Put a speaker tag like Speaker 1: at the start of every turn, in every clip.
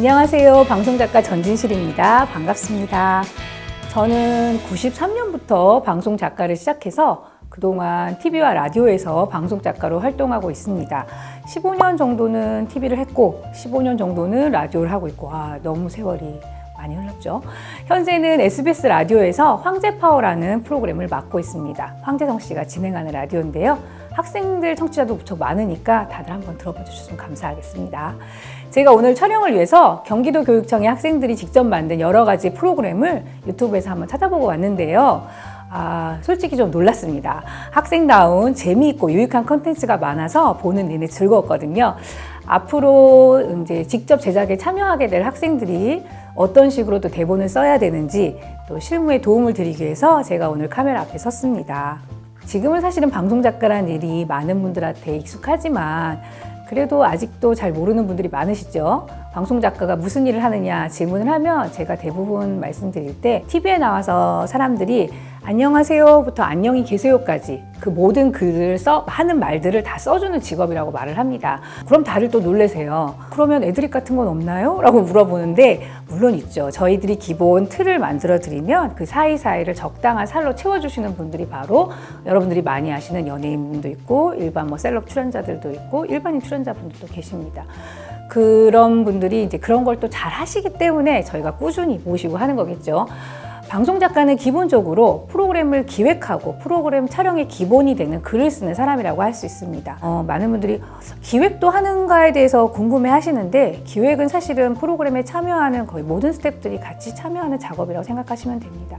Speaker 1: 안녕하세요. 방송작가 전진실입니다. 반갑습니다. 저는 93년부터 방송작가를 시작해서 그동안 TV와 라디오에서 방송작가로 활동하고 있습니다. 15년 정도는 TV를 했고 15년 정도는 라디오를 하고 있고 너무 세월이 많이 흘렀죠. 현재는 SBS 라디오에서 황제파워라는 프로그램을 맡고 있습니다. 황재성 씨가 진행하는 라디오인데요. 학생들 청취자도 무척 많으니까 다들 한번 들어봐 주셨으면 감사하겠습니다. 제가 오늘 촬영을 위해서 경기도 교육청의 학생들이 직접 만든 여러 가지 프로그램을 유튜브에서 한번 찾아보고 왔는데요. 솔직히 좀 놀랐습니다. 학생다운 재미있고 유익한 콘텐츠가 많아서 보는 내내 즐거웠거든요. 앞으로 이제 직접 제작에 참여하게 될 학생들이 어떤 식으로 또 대본을 써야 되는지 또 실무에 도움을 드리기 위해서 제가 오늘 카메라 앞에 섰습니다. 지금은 사실은 방송작가라는 일이 많은 분들한테 익숙하지만 그래도 아직도 잘 모르는 분들이 많으시죠? 방송작가가 무슨 일을 하느냐 질문을 하면 제가 대부분 말씀드릴 때 TV에 나와서 사람들이 안녕하세요부터 안녕히 계세요까지 그 모든 글을 하는 말들을 다 써주는 직업이라고 말을 합니다. 그럼 다들 또 놀라세요. 그러면 애드립 같은 건 없나요? 라고 물어보는데 물론 있죠. 저희들이 기본 틀을 만들어 드리면 그 사이사이를 적당한 살로 채워주시는 분들이 바로 여러분들이 많이 아시는 연예인분도 있고 일반 셀럽 출연자들도 있고 일반인 출연자분들도 계십니다. 그런 분들이 이제 그런 걸 또 잘 하시기 때문에 저희가 꾸준히 모시고 하는 거겠죠. 방송작가는 기본적으로 프로그램을 기획하고 프로그램 촬영의 기본이 되는 글을 쓰는 사람이라고 할 수 있습니다. 많은 분들이 기획도 하는가에 대해서 궁금해 하시는데 기획은 사실은 프로그램에 참여하는 거의 모든 스태프들이 같이 참여하는 작업이라고 생각하시면 됩니다.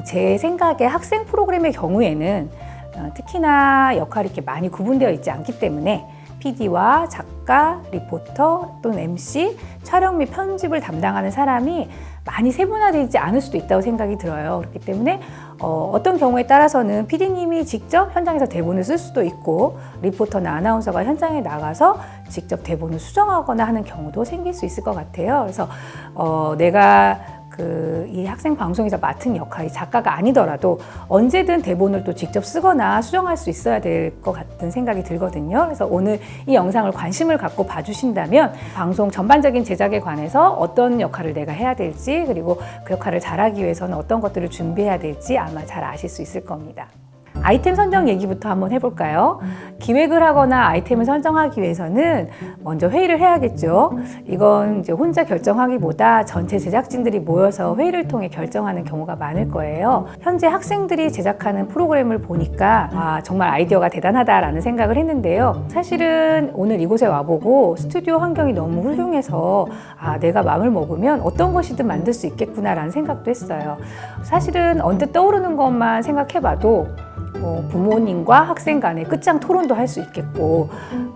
Speaker 1: 제 생각에 학생 프로그램의 경우에는 특히나 역할이 이렇게 많이 구분되어 있지 않기 때문에 PD와 작가, 리포터 또는 MC, 촬영 및 편집을 담당하는 사람이 많이 세분화되지 않을 수도 있다고 생각이 들어요. 그렇기 때문에 어떤 경우에 따라서는 PD님이 직접 현장에서 대본을 쓸 수도 있고 리포터나 아나운서가 현장에 나가서 직접 대본을 수정하거나 하는 경우도 생길 수 있을 것 같아요. 그래서 내가 이 학생 방송에서 맡은 역할이 작가가 아니더라도 언제든 대본을 또 직접 쓰거나 수정할 수 있어야 될 것 같은 생각이 들거든요. 그래서 오늘 이 영상을 관심을 갖고 봐주신다면 방송 전반적인 제작에 관해서 어떤 역할을 내가 해야 될지 그리고 그 역할을 잘하기 위해서는 어떤 것들을 준비해야 될지 아마 잘 아실 수 있을 겁니다. 아이템 선정 얘기부터 한번 해볼까요? 기획을 하거나 아이템을 선정하기 위해서는 먼저 회의를 해야겠죠. 이건 이제 혼자 결정하기보다 전체 제작진들이 모여서 회의를 통해 결정하는 경우가 많을 거예요. 현재 학생들이 제작하는 프로그램을 보니까 정말 아이디어가 대단하다라는 생각을 했는데요. 사실은 오늘 이곳에 와보고 스튜디오 환경이 너무 훌륭해서 내가 마음을 먹으면 어떤 것이든 만들 수 있겠구나라는 생각도 했어요. 사실은 언뜻 떠오르는 것만 생각해봐도 부모님과 학생 간의 끝장 토론도 할 수 있겠고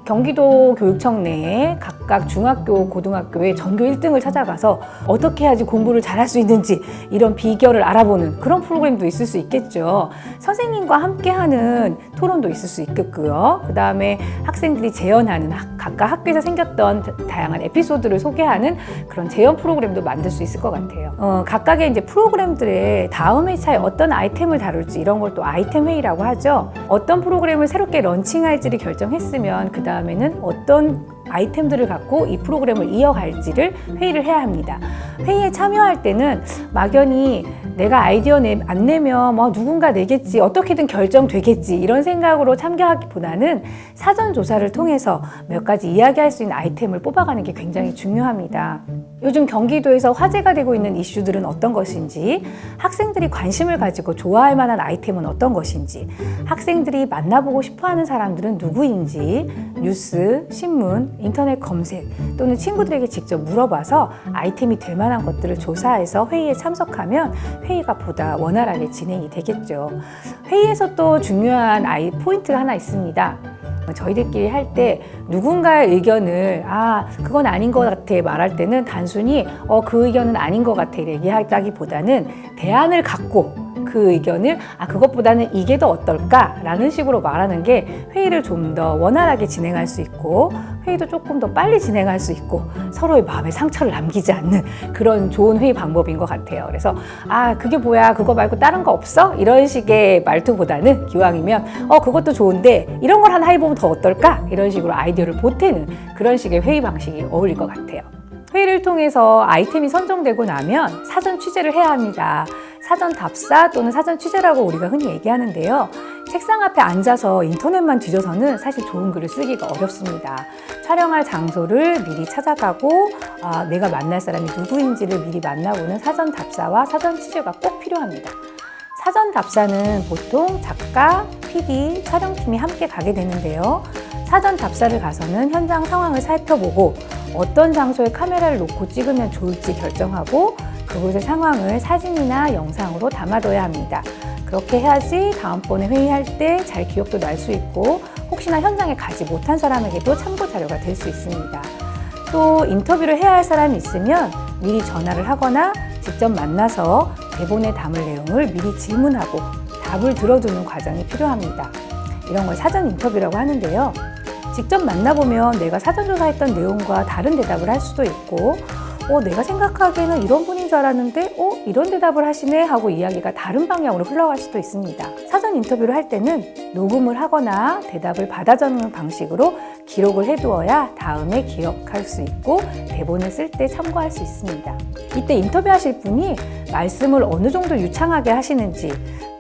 Speaker 1: 경기도 교육청 내에 각각 중학교, 고등학교의 전교 1등을 찾아가서 어떻게 해야지 공부를 잘할 수 있는지 이런 비결을 알아보는 그런 프로그램도 있을 수 있겠죠. 선생님과 함께하는 토론도 있을 수 있겠고요. 그 다음에 학생들이 재연하는 각각 학교에서 생겼던 다양한 에피소드를 소개하는 그런 재연 프로그램도 만들 수 있을 것 같아요. 각각의 이제 프로그램들의 다음 회차에 어떤 아이템을 다룰지 이런 걸 또 아이템 회의라고 하죠. 어떤 프로그램을 새롭게 런칭할지를 결정했으면 그 다음에는 어떤 아이템들을 갖고 이 프로그램을 이어갈지를 회의를 해야 합니다. 회의에 참여할 때는 막연히 내가 아이디어 안 내면 누군가 내겠지, 어떻게든 결정되겠지 이런 생각으로 참여하기보다는 사전 조사를 통해서 몇 가지 이야기할 수 있는 아이템을 뽑아가는 게 굉장히 중요합니다. 요즘 경기도에서 화제가 되고 있는 이슈들은 어떤 것인지, 학생들이 관심을 가지고 좋아할 만한 아이템은 어떤 것인지, 학생들이 만나보고 싶어하는 사람들은 누구인지 뉴스, 신문, 인터넷 검색 또는 친구들에게 직접 물어봐서 아이템이 될 만한 것들을 조사해서 회의에 참석하면 회의가 보다 원활하게 진행이 되겠죠. 회의에서 또 중요한 포인트가 하나 있습니다. 저희들끼리 할 때 누군가의 의견을 그건 아닌 것 같아 말할 때는 단순히 그 의견은 아닌 것 같아 얘기하다기보다는 대안을 갖고 그 의견을 그것보다는 이게 더 어떨까라는 식으로 말하는 게 회의를 좀 더 원활하게 진행할 수 있고 회의도 조금 더 빨리 진행할 수 있고 서로의 마음에 상처를 남기지 않는 그런 좋은 회의 방법인 것 같아요. 그래서 그게 뭐야, 그거 말고 다른 거 없어? 이런 식의 말투보다는 기왕이면 그것도 좋은데 이런 걸 하나 해보면 더 어떨까? 이런 식으로 아이디어를 보태는 그런 식의 회의 방식이 어울릴 것 같아요. 회의를 통해서 아이템이 선정되고 나면 사전 취재를 해야 합니다. 사전 답사 또는 사전 취재라고 우리가 흔히 얘기하는데요. 책상 앞에 앉아서 인터넷만 뒤져서는 사실 좋은 글을 쓰기가 어렵습니다. 촬영할 장소를 미리 찾아가고 내가 만날 사람이 누구인지를 미리 만나보는 사전 답사와 사전 취재가 꼭 필요합니다. 사전 답사는 보통 작가, PD, 촬영팀이 함께 가게 되는데요. 사전 답사를 가서는 현장 상황을 살펴보고 어떤 장소에 카메라를 놓고 찍으면 좋을지 결정하고 그곳의 상황을 사진이나 영상으로 담아둬야 합니다. 그렇게 해야지 다음번에 회의할 때 잘 기억도 날 수 있고 혹시나 현장에 가지 못한 사람에게도 참고 자료가 될 수 있습니다. 또 인터뷰를 해야 할 사람이 있으면 미리 전화를 하거나 직접 만나서 대본에 담을 내용을 미리 질문하고 답을 들어두는 과정이 필요합니다. 이런 걸 사전 인터뷰라고 하는데요. 직접 만나보면 내가 사전 조사했던 내용과 다른 대답을 할 수도 있고 내가 생각하기에는 이런 분인 줄 알았는데 이런 대답을 하시네 하고 이야기가 다른 방향으로 흘러갈 수도 있습니다. 사전 인터뷰를 할 때는 녹음을 하거나 대답을 받아 적는 방식으로 기록을 해두어야 다음에 기억할 수 있고 대본을 쓸 때 참고할 수 있습니다. 이때 인터뷰하실 분이 말씀을 어느 정도 유창하게 하시는지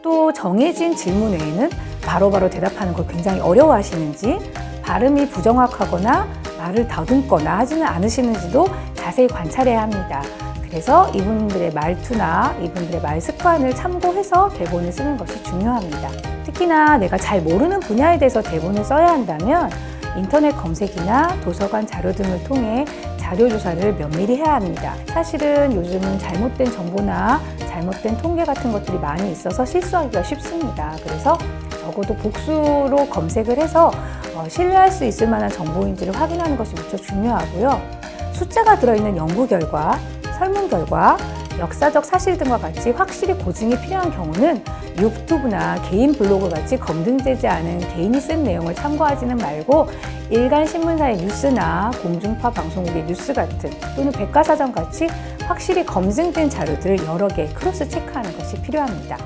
Speaker 1: 또 정해진 질문 외에는 바로바로 대답하는 걸 굉장히 어려워하시는지 발음이 부정확하거나 말을 더듬거나 하지는 않으시는지도 자세히 관찰해야 합니다. 그래서 이분들의 말투나 이분들의 말 습관을 참고해서 대본을 쓰는 것이 중요합니다. 특히나 내가 잘 모르는 분야에 대해서 대본을 써야 한다면 인터넷 검색이나 도서관 자료 등을 통해 자료 조사를 면밀히 해야 합니다. 사실은 요즘은 잘못된 정보나 잘못된 통계 같은 것들이 많이 있어서 실수하기가 쉽습니다. 그래서 적어도 복수로 검색을 해서 신뢰할 수 있을 만한 정보인지를 확인하는 것이 무척 중요하고요. 숫자가 들어있는 연구 결과, 설문 결과, 역사적 사실 등과 같이 확실히 고증이 필요한 경우는 유튜브나 개인 블로그 같이 검증되지 않은 개인이 쓴 내용을 참고하지는 말고 일간 신문사의 뉴스나 공중파 방송국의 뉴스 같은 또는 백과사전 같이 확실히 검증된 자료들을 여러 개 크로스 체크하는 것이 필요합니다.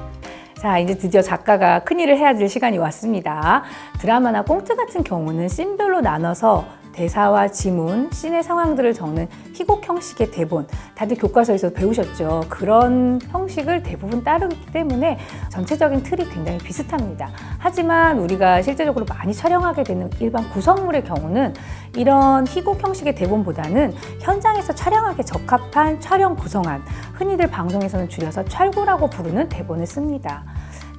Speaker 1: 자, 이제 드디어 작가가 큰일을 해야 될 시간이 왔습니다. 드라마나 꽁트 같은 경우는 씬별로 나눠서 대사와 지문, 씬의 상황들을 적는 희곡 형식의 대본, 다들 교과서에서 배우셨죠. 그런 형식을 대부분 따르기 때문에 전체적인 틀이 굉장히 비슷합니다. 하지만 우리가 실제적으로 많이 촬영하게 되는 일반 구성물의 경우는 이런 희곡 형식의 대본보다는 현장에서 촬영하기에 적합한 촬영 구성안, 흔히들 방송에서는 줄여서 촬구라고 부르는 대본을 씁니다.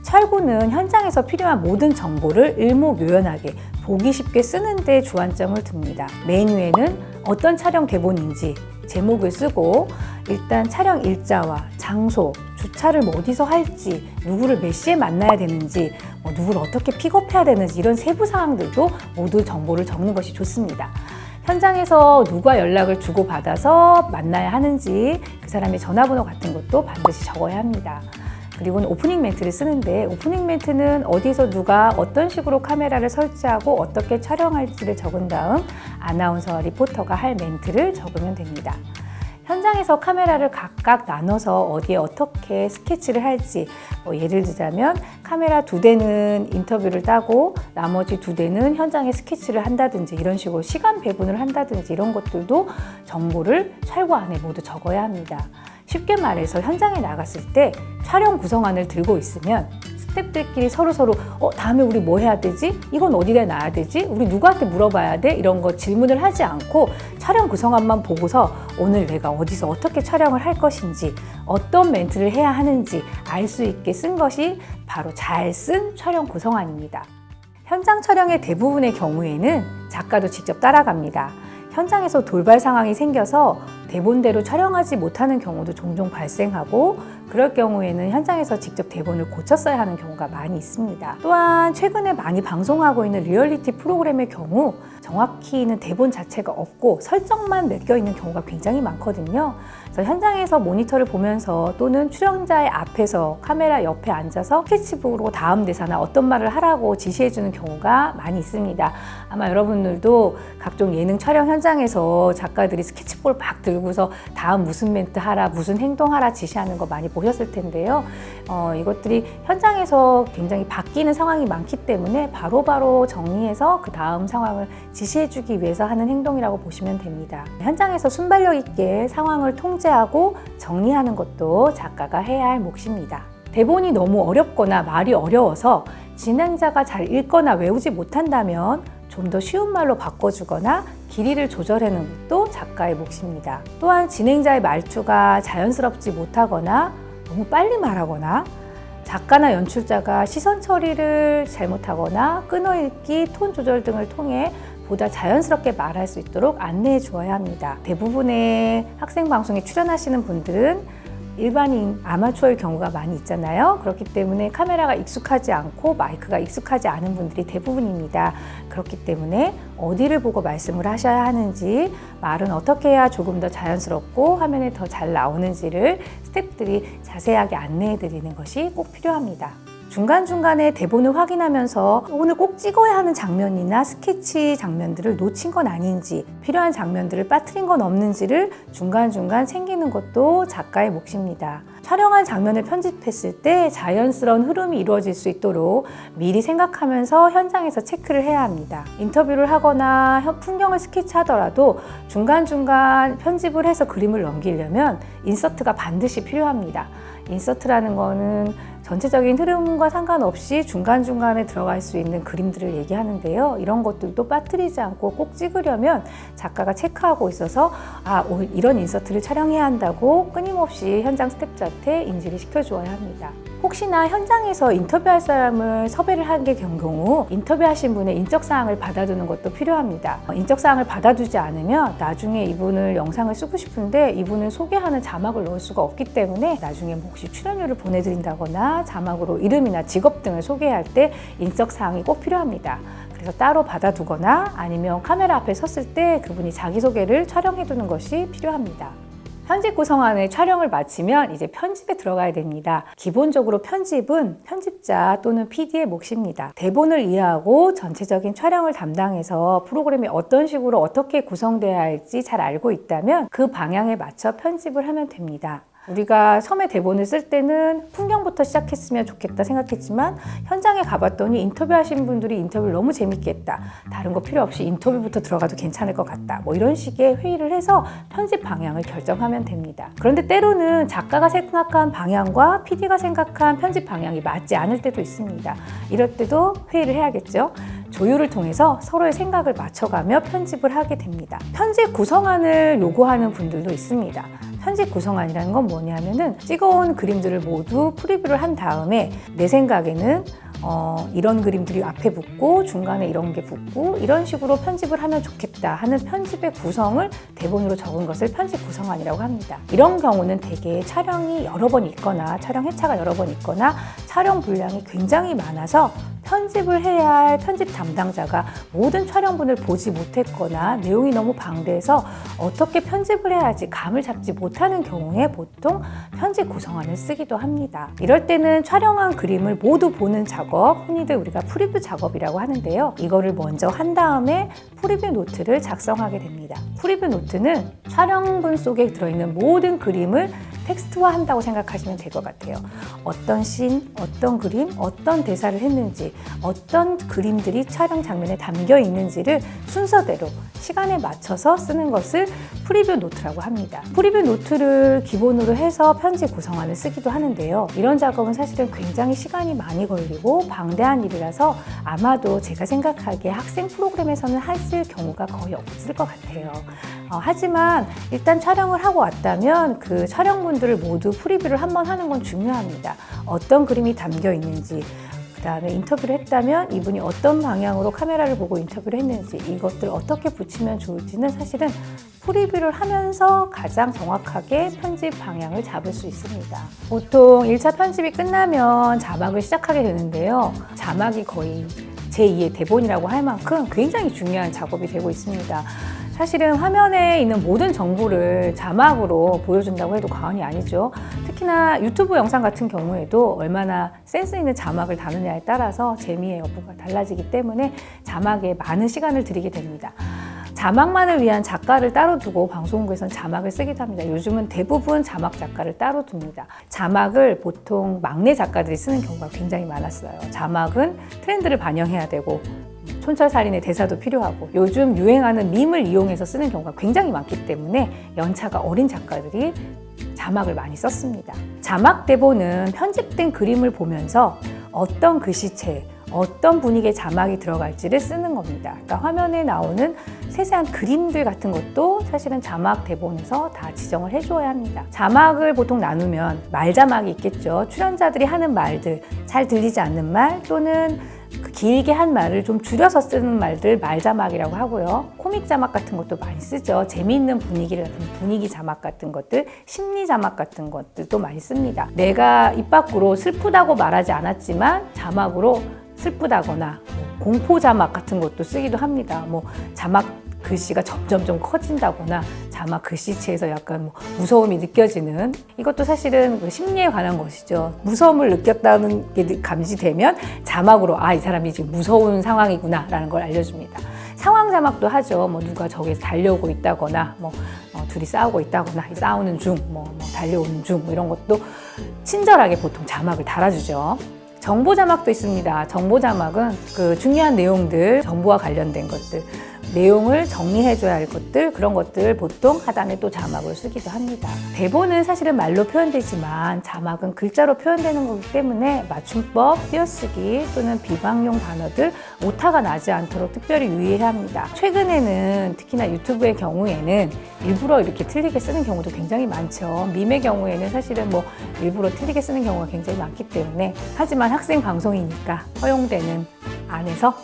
Speaker 1: 촬구는 현장에서 필요한 모든 정보를 일목요연하게 보기 쉽게 쓰는 데 주안점을 둡니다. 메뉴에는 어떤 촬영 대본인지 제목을 쓰고 일단 촬영 일자와 장소, 주차를 어디서 할지, 누구를 몇 시에 만나야 되는지, 누구를 어떻게 픽업해야 되는지 이런 세부 사항들도 모두 정보를 적는 것이 좋습니다. 현장에서 누가 연락을 주고받아서 만나야 하는지 그 사람의 전화번호 같은 것도 반드시 적어야 합니다. 그리고는 오프닝 멘트를 쓰는데 오프닝 멘트는 어디서 누가 어떤 식으로 카메라를 설치하고 어떻게 촬영할지를 적은 다음 아나운서와 리포터가 할 멘트를 적으면 됩니다. 현장에서 카메라를 각각 나눠서 어디에 어떻게 스케치를 할지 예를 들자면 카메라 2대는 인터뷰를 따고 나머지 2대는 현장에 스케치를 한다든지 이런 식으로 시간 배분을 한다든지 이런 것들도 정보를 촬구 안에 모두 적어야 합니다. 쉽게 말해서 현장에 나갔을 때 촬영 구성안을 들고 있으면 스태프들끼리 서로 다음에 우리 뭐 해야 되지? 이건 어디다 놔야 되지? 우리 누구한테 물어봐야 돼? 이런 거 질문을 하지 않고 촬영 구성안만 보고서 오늘 내가 어디서 어떻게 촬영을 할 것인지 어떤 멘트를 해야 하는지 알 수 있게 쓴 것이 바로 잘 쓴 촬영 구성안입니다. 현장 촬영의 대부분의 경우에는 작가도 직접 따라갑니다. 현장에서 돌발 상황이 생겨서 대본대로 촬영하지 못하는 경우도 종종 발생하고 그럴 경우에는 현장에서 직접 대본을 고쳐 써야 하는 경우가 많이 있습니다. 또한 최근에 많이 방송하고 있는 리얼리티 프로그램의 경우 정확히는 대본 자체가 없고 설정만 매겨 있는 경우가 굉장히 많거든요. 그래서 현장에서 모니터를 보면서 또는 출연자의 앞에서 카메라 옆에 앉아서 스케치북으로 다음 대사나 어떤 말을 하라고 지시해주는 경우가 많이 있습니다. 아마 여러분들도 각종 예능 촬영 현장에서 작가들이 스케치북을 막 들고서 다음 무슨 멘트 하라, 무슨 행동하라 지시하는 거 많이 보셨을 텐데요. 이것들이 현장에서 굉장히 바뀌는 상황이 많기 때문에 바로바로 정리해서 그 다음 상황을 지시해주기 위해서 하는 행동이라고 보시면 됩니다. 현장에서 순발력 있게 상황을 통제하고 정리하는 것도 작가가 해야 할 몫입니다. 대본이 너무 어렵거나 말이 어려워서 진행자가 잘 읽거나 외우지 못한다면 좀 더 쉬운 말로 바꿔주거나 길이를 조절하는 것도 작가의 몫입니다. 또한 진행자의 말투가 자연스럽지 못하거나 너무 빨리 말하거나 작가나 연출자가 시선 처리를 잘못하거나 끊어읽기, 톤 조절 등을 통해 보다 자연스럽게 말할 수 있도록 안내해 주어야 합니다. 대부분의 학생 방송에 출연하시는 분들은 일반인 아마추어의 경우가 많이 있잖아요. 그렇기 때문에 카메라가 익숙하지 않고 마이크가 익숙하지 않은 분들이 대부분입니다. 그렇기 때문에 어디를 보고 말씀을 하셔야 하는지, 말은 어떻게 해야 조금 더 자연스럽고 화면에 더 잘 나오는지를 스태프들이 자세하게 안내해 드리는 것이 꼭 필요합니다. 중간중간에 대본을 확인하면서 오늘 꼭 찍어야 하는 장면이나 스케치 장면들을 놓친 건 아닌지, 필요한 장면들을 빠뜨린 건 없는지를 중간중간 챙기는 것도 작가의 몫입니다. 촬영한 장면을 편집했을 때 자연스러운 흐름이 이루어질 수 있도록 미리 생각하면서 현장에서 체크를 해야 합니다. 인터뷰를 하거나 풍경을 스케치하더라도 중간중간 편집을 해서 그림을 넘기려면 인서트가 반드시 필요합니다. 인서트라는 거는 전체적인 흐름과 상관없이 중간중간에 들어갈 수 있는 그림들을 얘기하는데요. 이런 것들도 빠뜨리지 않고 꼭 찍으려면 작가가 체크하고 있어서 이런 인서트를 촬영해야 한다고 끊임없이 현장 스태프들한테 인지를 시켜주어야 합니다. 혹시나 현장에서 인터뷰할 사람을 섭외를 하게 된 경우 인터뷰하신 분의 인적사항을 받아두는 것도 필요합니다. 인적사항을 받아두지 않으면 나중에 이분을 영상을 쓰고 싶은데 이분을 소개하는 자막을 넣을 수가 없기 때문에 나중에 혹시 출연료를 보내드린다거나 자막으로 이름이나 직업 등을 소개할 때 인적사항이 꼭 필요합니다. 그래서 따로 받아두거나 아니면 카메라 앞에 섰을 때 그분이 자기소개를 촬영해두는 것이 필요합니다. 편집 구성안의 촬영을 마치면 이제 편집에 들어가야 됩니다. 기본적으로 편집은 편집자 또는 PD의 몫입니다. 대본을 이해하고 전체적인 촬영을 담당해서 프로그램이 어떤 식으로 어떻게 구성돼야 할지 잘 알고 있다면 그 방향에 맞춰 편집을 하면 됩니다. 우리가 처음에 대본을 쓸 때는 풍경부터 시작했으면 좋겠다 생각했지만 현장에 가봤더니 인터뷰하신 분들이 인터뷰를 너무 재밌게 했다. 다른 거 필요 없이 인터뷰부터 들어가도 괜찮을 것 같다. 뭐 이런 식의 회의를 해서 편집 방향을 결정하면 됩니다. 그런데 때로는 작가가 생각한 방향과 PD가 생각한 편집 방향이 맞지 않을 때도 있습니다. 이럴 때도 회의를 해야겠죠. 조율을 통해서 서로의 생각을 맞춰가며 편집을 하게 됩니다. 편집 구성안을 요구하는 분들도 있습니다. 편집 구성안이라는 건 뭐냐면은 찍어온 그림들을 모두 프리뷰를 한 다음에 내 생각에는 이런 그림들이 앞에 붙고 중간에 이런 게 붙고 이런 식으로 편집을 하면 좋겠다 하는 편집의 구성을 대본으로 적은 것을 편집 구성안이라고 합니다. 이런 경우는 대개 촬영이 여러 번 있거나 촬영 회차가 여러 번 있거나 촬영 분량이 굉장히 많아서 편집을 해야 할 편집 담당자가 모든 촬영분을 보지 못했거나 내용이 너무 방대해서 어떻게 편집을 해야 할지 감을 잡지 못하는 경우에 보통 편집 구성안을 쓰기도 합니다. 이럴 때는 촬영한 그림을 모두 보는 작업, 흔히들 우리가 프리뷰 작업이라고 하는데요. 이거를 먼저 한 다음에 프리뷰 노트를 작성하게 됩니다. 프리뷰 노트는 촬영분 속에 들어있는 모든 그림을 텍스트화한다고 생각하시면 될 것 같아요. 어떤 씬, 어떤 그림, 어떤 대사를 했는지, 어떤 그림들이 촬영 장면에 담겨 있는지를 순서대로 시간에 맞춰서 쓰는 것을 프리뷰 노트라고 합니다. 프리뷰 노트를 기본으로 해서 편집 구성안을 쓰기도 하는데요. 이런 작업은 사실은 굉장히 시간이 많이 걸리고 방대한 일이라서 아마도 제가 생각하기에 학생 프로그램에서는 하실 경우가 거의 없을 것 같아요. 하지만 일단 촬영을 하고 왔다면 그 촬영분들을 모두 프리뷰를 한번 하는 건 중요합니다. 어떤 그림이 담겨 있는지, 그 다음에 인터뷰를 했다면 이분이 어떤 방향으로 카메라를 보고 인터뷰를 했는지, 이것들 어떻게 붙이면 좋을지는 사실은 프리뷰를 하면서 가장 정확하게 편집 방향을 잡을 수 있습니다. 보통 1차 편집이 끝나면 자막을 시작하게 되는데요. 자막이 거의 제2의 대본이라고 할 만큼 굉장히 중요한 작업이 되고 있습니다. 사실은 화면에 있는 모든 정보를 자막으로 보여준다고 해도 과언이 아니죠. 특히나 유튜브 영상 같은 경우에도 얼마나 센스 있는 자막을 다느냐에 따라서 재미의 여부가 달라지기 때문에 자막에 많은 시간을 들이게 됩니다. 자막만을 위한 작가를 따로 두고 방송국에서는 자막을 쓰기도 합니다. 요즘은 대부분 자막 작가를 따로 둡니다. 자막을 보통 막내 작가들이 쓰는 경우가 굉장히 많았어요. 자막은 트렌드를 반영해야 되고 촌철살인의 대사도 필요하고 요즘 유행하는 밈을 이용해서 쓰는 경우가 굉장히 많기 때문에 연차가 어린 작가들이 자막을 많이 썼습니다. 자막 대본은 편집된 그림을 보면서 어떤 글씨체, 어떤 분위기의 자막이 들어갈지를 쓰는 겁니다. 그러니까 화면에 나오는 세세한 그림들 같은 것도 사실은 자막 대본에서 다 지정을 해줘야 합니다. 자막을 보통 나누면 말 자막이 있겠죠. 출연자들이 하는 말들, 잘 들리지 않는 말 또는 길게 한 말을 좀 줄여서 쓰는 말들 말 자막이라고 하고요. 코믹 자막 같은 것도 많이 쓰죠. 재미있는 분위기를 분위기 자막 같은 것들, 심리 자막 같은 것들도 많이 씁니다. 내가 입 밖으로 슬프다고 말하지 않았지만 자막으로 슬프다거나 공포 자막 같은 것도 쓰기도 합니다. 자막 글씨가 점점 좀 커진다거나 자막 글씨체에서 약간 무서움이 느껴지는, 이것도 사실은 그 심리에 관한 것이죠. 무서움을 느꼈다는 게 감지되면 자막으로 이 사람이 지금 무서운 상황이구나 라는 걸 알려줍니다. 상황 자막도 하죠. 누가 저기서 달려오고 있다거나 둘이 싸우고 있다거나 싸우는 중, 달려오는 중 이런 것도 친절하게 보통 자막을 달아주죠. 정보 자막도 있습니다. 정보 자막은 그 중요한 내용들, 정보와 관련된 것들, 내용을 정리해줘야 할 것들, 그런 것들 보통 하단에 또 자막을 쓰기도 합니다. 대본은 사실은 말로 표현되지만 자막은 글자로 표현되는 거기 때문에 맞춤법, 띄어쓰기 또는 비방용 단어들 오타가 나지 않도록 특별히 유의해야 합니다. 최근에는 특히나 유튜브의 경우에는 일부러 이렇게 틀리게 쓰는 경우도 굉장히 많죠. 밈의 경우에는 사실은 일부러 틀리게 쓰는 경우가 굉장히 많기 때문에, 하지만 학생 방송이니까 허용되는 안에서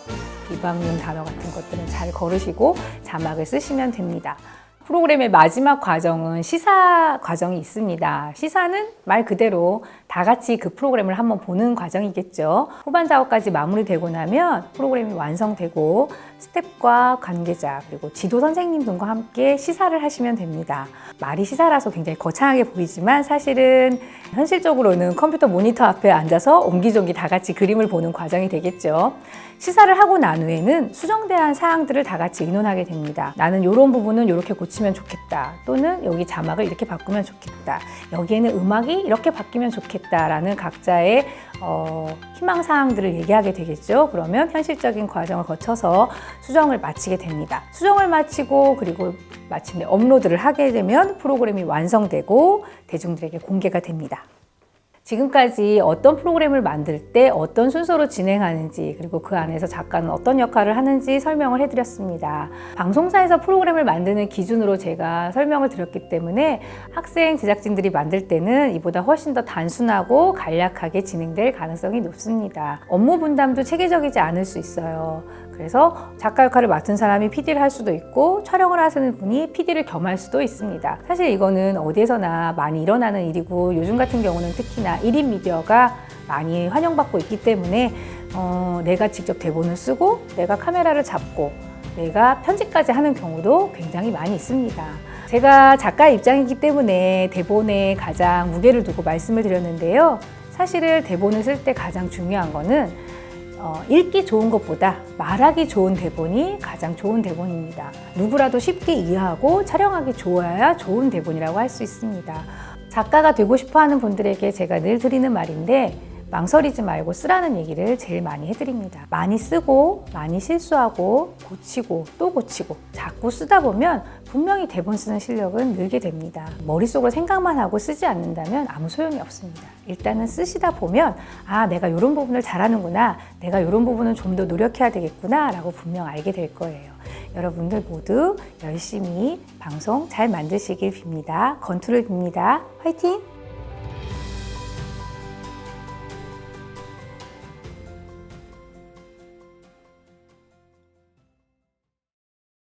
Speaker 1: 비방용 단어 같은 것들은 잘 거르시고 자막을 쓰시면 됩니다. 프로그램의 마지막 과정은 시사 과정이 있습니다. 시사는 말 그대로 다 같이 그 프로그램을 한번 보는 과정이겠죠. 후반 작업까지 마무리되고 나면 프로그램이 완성되고 스태프과 관계자 그리고 지도 선생님 등과 함께 시사를 하시면 됩니다. 말이 시사라서 굉장히 거창하게 보이지만 사실은 현실적으로는 컴퓨터 모니터 앞에 앉아서 옹기종기 다 같이 그림을 보는 과정이 되겠죠. 시사를 하고 난 후에는 수정대한 사항들을 다 같이 의논하게 됩니다. 나는 이런 부분은 이렇게 고치면 좋겠다. 또는 여기 자막을 이렇게 바꾸면 좋겠다. 여기에는 음악이 이렇게 바뀌면 좋겠다라는 각자의 희망사항들을 얘기하게 되겠죠. 그러면 현실적인 과정을 거쳐서 수정을 마치게 됩니다. 수정을 마치고 그리고 마침내 업로드를 하게 되면 프로그램이 완성되고 대중들에게 공개가 됩니다. 지금까지 어떤 프로그램을 만들 때 어떤 순서로 진행하는지, 그리고 그 안에서 작가는 어떤 역할을 하는지 설명을 해드렸습니다. 방송사에서 프로그램을 만드는 기준으로 제가 설명을 드렸기 때문에 학생 제작진들이 만들 때는 이보다 훨씬 더 단순하고 간략하게 진행될 가능성이 높습니다. 업무 분담도 체계적이지 않을 수 있어요. 그래서 작가 역할을 맡은 사람이 PD를 할 수도 있고 촬영을 하시는 분이 PD를 겸할 수도 있습니다. 사실 이거는 어디에서나 많이 일어나는 일이고 요즘 같은 경우는 특히나 1인 미디어가 많이 환영받고 있기 때문에 내가 직접 대본을 쓰고 내가 카메라를 잡고 내가 편집까지 하는 경우도 굉장히 많이 있습니다. 제가 작가의 입장이기 때문에 대본에 가장 무게를 두고 말씀을 드렸는데요. 사실은 대본을 쓸 때 가장 중요한 거는 읽기 좋은 것보다 말하기 좋은 대본이 가장 좋은 대본입니다. 누구라도 쉽게 이해하고 촬영하기 좋아야 좋은 대본이라고 할 수 있습니다. 작가가 되고 싶어하는 분들에게 제가 늘 드리는 말인데 망설이지 말고 쓰라는 얘기를 제일 많이 해드립니다. 많이 쓰고 많이 실수하고 고치고 또 고치고 자꾸 쓰다 보면 분명히 대본 쓰는 실력은 늘게 됩니다. 머릿속으로 생각만 하고 쓰지 않는다면 아무 소용이 없습니다. 일단은 쓰시다 보면 내가 이런 부분을 잘하는구나, 내가 이런 부분은 좀 더 노력해야 되겠구나 라고 분명 알게 될 거예요. 여러분들 모두 열심히 방송 잘 만드시길 빕니다. 건투를 빕니다. 화이팅!